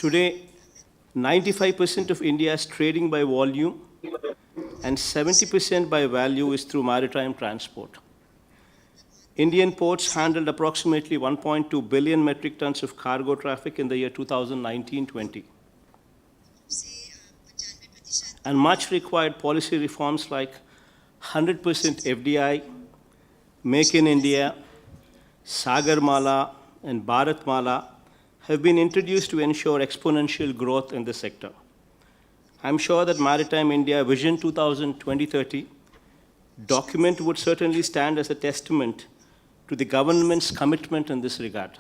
Today, 95% of India's trading by volume and 70% by value is through maritime transport. Indian ports handled approximately 1.2 billion metric tons of cargo traffic in the year 2019-20. And much required policy reforms like 100% FDI, Make in India, Sagarmala, and Bharatmala have been introduced to ensure exponential growth in the sector. I'm sure that Maritime India Vision 2020-30 document would certainly stand as a testament to the government's commitment in this regard.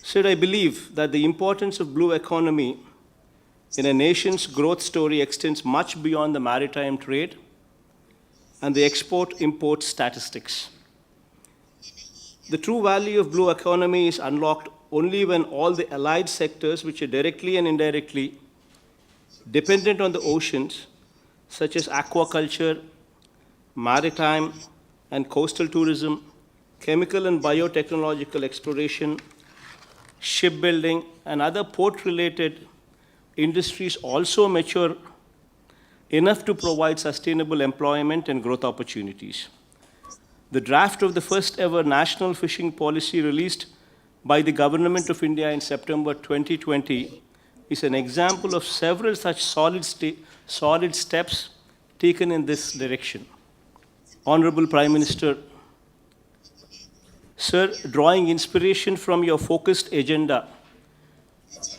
Sir, I believe that the importance of blue economy in a nation's growth story extends much beyond the maritime trade and the export-import statistics. The true value of blue economy is unlocked only when all the allied sectors, which are directly and indirectly dependent on the oceans, such as aquaculture, maritime and coastal tourism, chemical and biotechnological exploration, shipbuilding, and other port-related industries also mature enough to provide sustainable employment and growth opportunities. The draft of the first ever national fishing policy released by the Government of India in September 2020 is an example of several such solid steps taken in this direction. Honorable Prime Minister, Sir, drawing inspiration from your focused agenda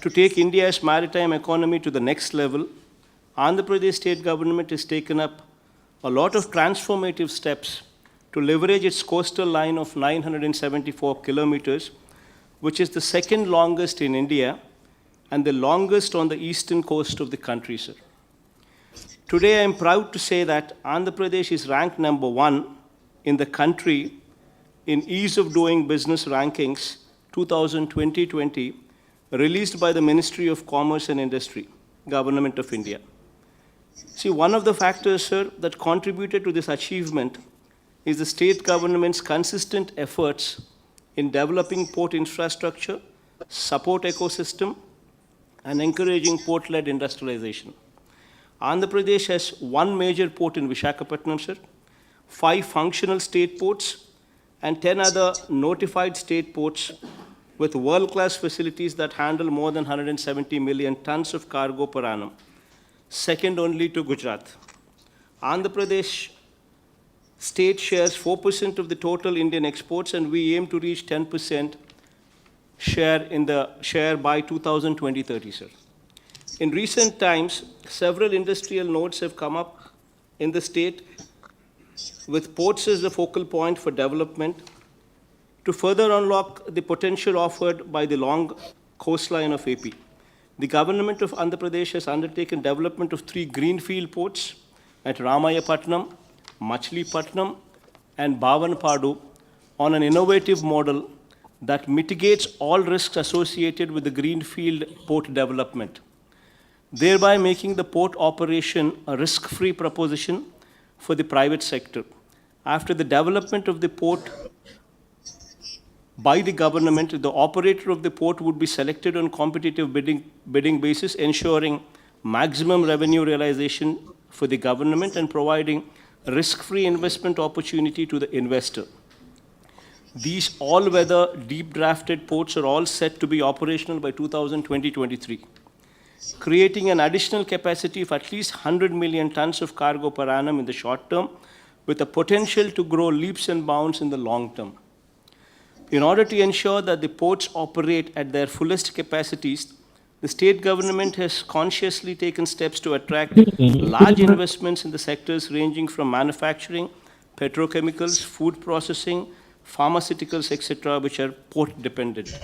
to take India's maritime economy to the next level, Andhra Pradesh state government has taken up a lot of transformative steps to leverage its coastal line of 974 kilometers, which is the second longest in India and the longest on the eastern coast of the country, sir. Today, I am proud to say that Andhra Pradesh is ranked number 1 in the country in Ease of Doing Business Rankings 2020-20, released by the Ministry of Commerce and Industry, Government of India. See, one of the factors, sir, that contributed to this achievement is the state government's consistent efforts in developing port infrastructure, support ecosystem, and encouraging port-led industrialization. Andhra Pradesh has one major port in Visakhapatnam, sir, 5 functional state ports, and 10 other notified state ports with world-class facilities that handle more than 170 million tons of cargo per annum, second only to Gujarat. Andhra Pradesh state shares 4% of the total Indian exports, and we aim to reach 10% share by 2020-30, sir. In recent times, several industrial nodes have come up in the state with ports as the focal point for development to further unlock the potential offered by the long coastline of AP. The government of Andhra Pradesh has undertaken development of 3 greenfield ports at Ramayapatnam, Machilipatnam, and Bhavanpadu on an innovative model that mitigates all risks associated with the greenfield port development, thereby making the port operation a risk-free proposition for the private sector. After the development of the port by the government, the operator of the port would be selected on competitive bidding basis, ensuring maximum revenue realization for the government and providing risk-free investment opportunity to the investor. These all-weather, deep-drafted ports are all set to be operational by 2020-23, creating an additional capacity of at least 100 million tons of cargo per annum in the short term, with the potential to grow leaps and bounds in the long term. In order to ensure that the ports operate at their fullest capacities, the state government has consciously taken steps to attract large investments in the sectors ranging from manufacturing, petrochemicals, food processing, pharmaceuticals, etc., which are port dependent.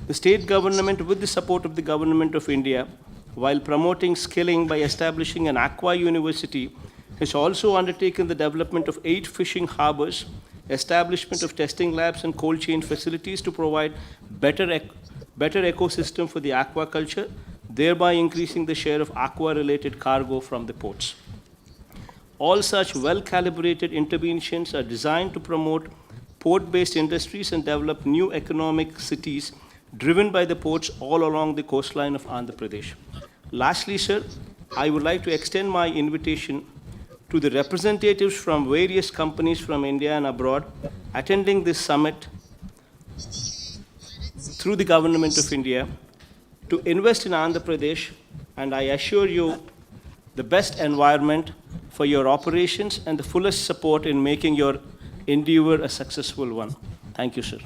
The state government, with the support of the Government of India, while promoting skilling by establishing an aqua university, has also undertaken the development of 8 fishing harbors, establishment of testing labs and cold chain facilities to provide better ecosystem for the aquaculture, thereby increasing the share of aqua-related cargo from the ports. All such well-calibrated interventions are designed to promote port-based industries and develop new economic cities driven by the ports all along the coastline of Andhra Pradesh. Lastly, sir, I would like to extend my invitation to the representatives from various companies from India and abroad attending this summit through the Government of India to invest in Andhra Pradesh, and I assure you the best environment for your operations and the fullest support in making your endeavor a successful one. Thank you, sir.